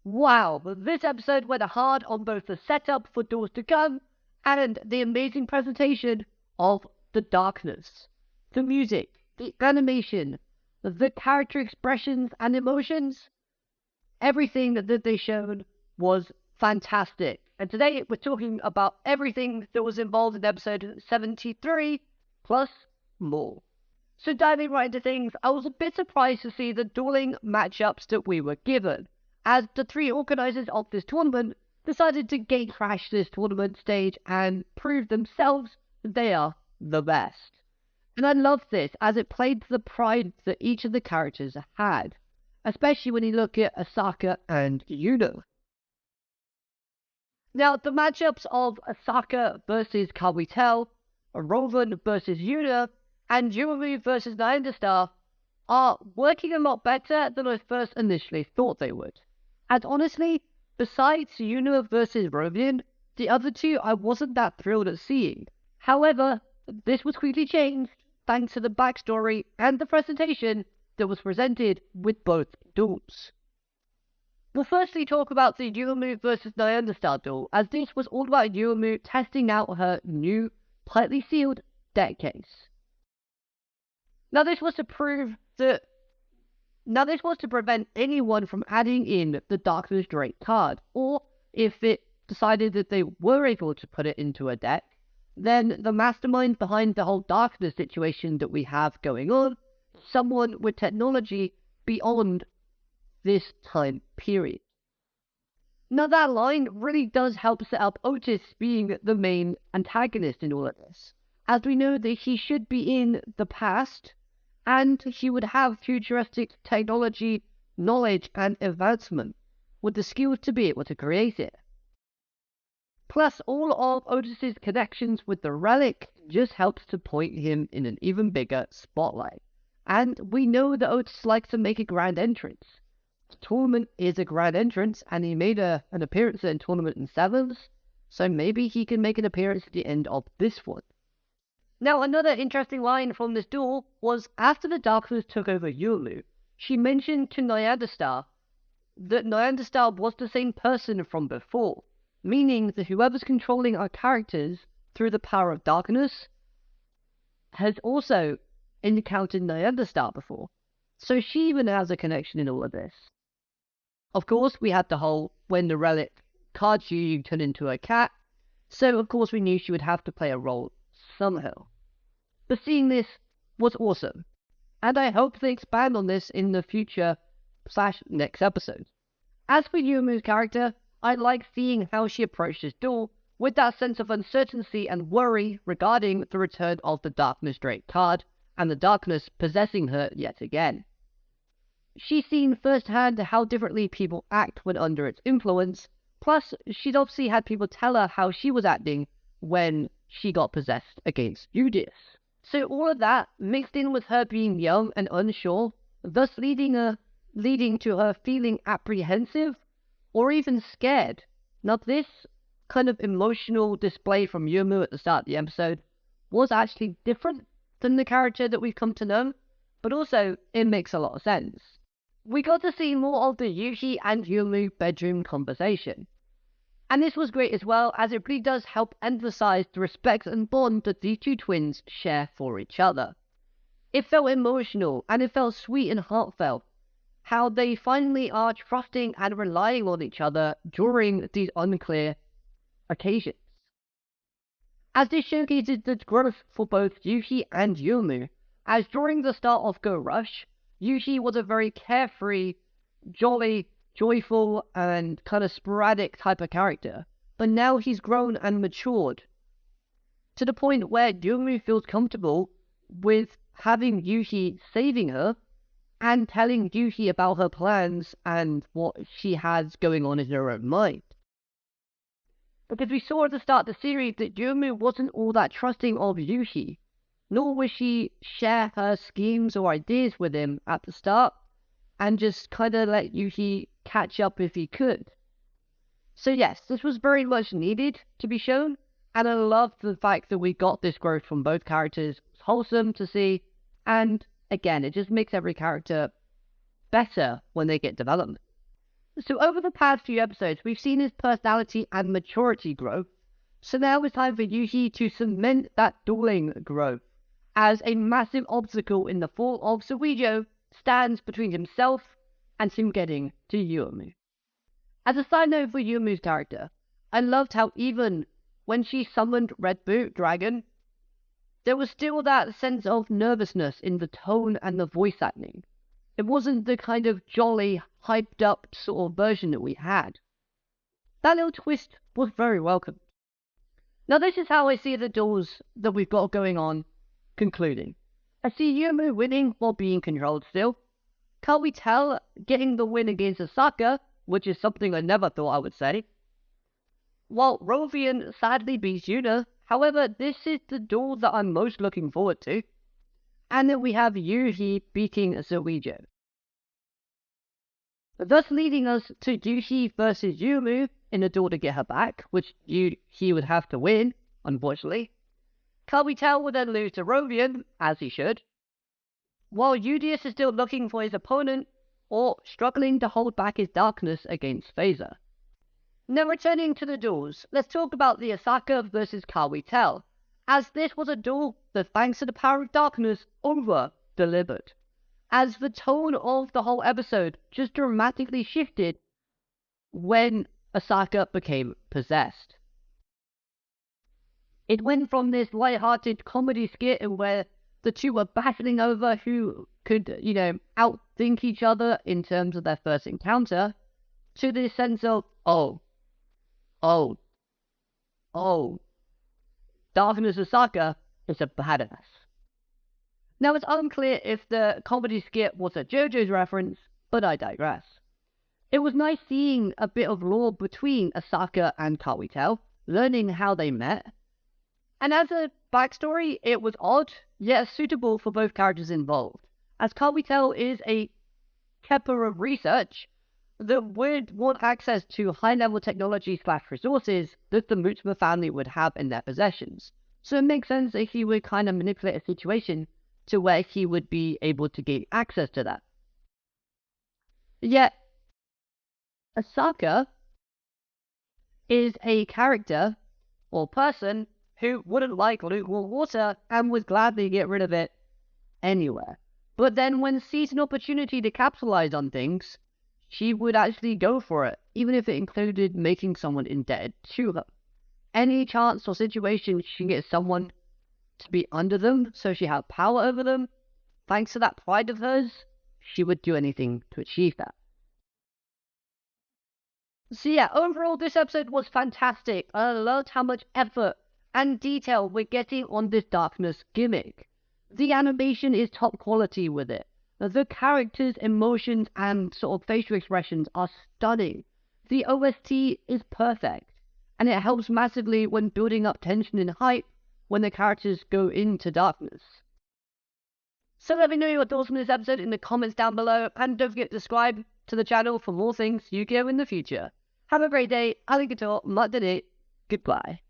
Wow, but this episode went hard on both the setup for Doors to Come and the amazing presentation of the darkness. The music, the animation, the character expressions and emotions, everything that they showed was fantastic. And today we're talking about everything that was involved in episode 73, plus more. So diving right into things, I was a bit surprised to see the dueling matchups that we were given, as the three organisers of this tournament decided to gate crash this tournament stage and prove themselves that they are the best. And I loved this, as it played to the pride that each of the characters had, especially when you look at Asaka and Yuno. Now, the matchups of Asaka versus Kawitel, Rovan versus Yuna, and Yumu versus Nyandastar are working a lot better than I first initially thought they would. And honestly, besides Yuna versus Rovan, the other two I wasn't that thrilled at seeing. However, this was quickly changed thanks to the backstory and the presentation that was presented with both duels. We'll firstly talk about the Yumu versus Nyandastar duel, as this was all about Yumu testing out her new, tightly sealed deck case. Now this was to prevent anyone from adding in the Darkness Drake card, or if it decided that they were able to put it into a deck, then the mastermind behind the whole darkness situation that we have going on, someone with technology beyond this time period. Now that line really does help set up Otis being the main antagonist in all of this, as we know that he should be in the past, and he would have futuristic technology, knowledge and advancement, with the skills to be able to create it. Plus, all of Otis's connections with the relic just helps to point him in an even bigger spotlight. And we know that Otis likes to make a grand entrance. The tournament is a grand entrance, and he made an appearance in Tournament in Sevens, so maybe he can make an appearance at the end of this one. Now, another interesting line from this duel was after the Darkness took over Yulu, she mentioned to Nyandastar that Nyandastar was the same person from before, meaning that whoever's controlling our characters through the power of darkness has also encountered Nyandastar before. So she even has a connection in all of this. Of course, we had the whole when the relic cards you turn into a cat, so of course we knew she would have to play a role somehow. But seeing this was awesome, and I hope they expand on this in the future / next episode. As for Yumu's character, I like seeing how she approached this duel with that sense of uncertainty and worry regarding the return of the Darkness Drake card and the darkness possessing her yet again. She's seen firsthand how differently people act when under its influence, plus she'd obviously had people tell her how she was acting when she got possessed against Yugioh. So all of that, mixed in with her being young and unsure, thus leading to her feeling apprehensive or even scared. Now this kind of emotional display from Yumu at the start of the episode was actually different than the character that we've come to know, but also it makes a lot of sense. We got to see more of the Yuki and Yumu bedroom conversation. And this was great as well, as it really does help emphasize the respect and bond that these two twins share for each other. It felt emotional, and it felt sweet and heartfelt, how they finally are trusting and relying on each other during these unclear occasions. As this showcases the growth for both Yuki and Yumu, as during the start of Go Rush, Yuki was a very carefree, jolly, joyful, and kind of sporadic type of character, but now he's grown and matured to the point where Yumu feels comfortable with having Yuki saving her and telling Yuki about her plans and what she has going on in her own mind. Because we saw at the start of the series that Yumu wasn't all that trusting of Yuki, nor would she share her schemes or ideas with him at the start, and just kind of let Yuki catch up if he could. So yes, this was very much needed to be shown, and I loved the fact that we got this growth from both characters. It's wholesome to see, and again, it just makes every character better when they get development. So over the past few episodes, we've seen his personality and maturity grow. So now it's time for Yuhi to cement that dueling growth, as a massive obstacle in the fall of Yugioh stands between himself and him getting to Yuumu. As a side note for Yuumu's character, I loved how even when she summoned Red Boot Dragon, there was still that sense of nervousness in the tone and the voice acting. It wasn't the kind of jolly, hyped up sort of version that we had. That little twist was very welcome. Now this is how I see the duels that we've got going on concluding. I see Yuumu winning while being controlled still. Can't we tell getting the win against Asaka, which is something I never thought I would say. While Rovian sadly beats Yuna, however, this is the duel that I'm most looking forward to. And then we have Yuhi beating Yugioh. Thus leading us to Yuhi versus Yuumu in a duel to get her back, which he would have to win, unfortunately. Kawitel would then lose to Rovian, as he should, while Udius is still looking for his opponent, or struggling to hold back his darkness against Phaser. Now returning to the duels, let's talk about the Asaka versus Kawitel, as this was a duel that, thanks to the power of darkness, over-delivered, as the tone of the whole episode just dramatically shifted when Asaka became possessed. It went from this light-hearted comedy skit where the two were battling over who could, outthink each other in terms of their first encounter, to this sense of, Darkness Asaka is a badass. Now it's unclear if the comedy skit was a JoJo's reference, but I digress. It was nice seeing a bit of lore between Asaka and Kawitel, learning how they met. And as a backstory, it was odd, yet suitable for both characters involved, as Kawitel is a keeper of research that would want access to high-level technology/resources that the Mutsuma family would have in their possessions. So it makes sense that he would kind of manipulate a situation to where he would be able to gain access to that. Yet, Asaka is a character or person who wouldn't like lukewarm water and would gladly get rid of it anywhere. But then when sees an opportunity to capitalize on things, she would actually go for it, even if it included making someone indebted to her. Any chance or situation she can get someone to be under them so she had power over them, thanks to that pride of hers, she would do anything to achieve that. So yeah, overall this episode was fantastic. I loved how much effort and detail we're getting on this darkness gimmick. The animation is top quality with it. The characters' emotions and sort of facial expressions are stunning. The OST is perfect, and it helps massively when building up tension and hype when the characters go into darkness. So let me know your thoughts on this episode in the comments down below, and don't forget to subscribe to the channel for more things Yu-Gi-Oh! In the future. Have a great day, arigato, matane, goodbye.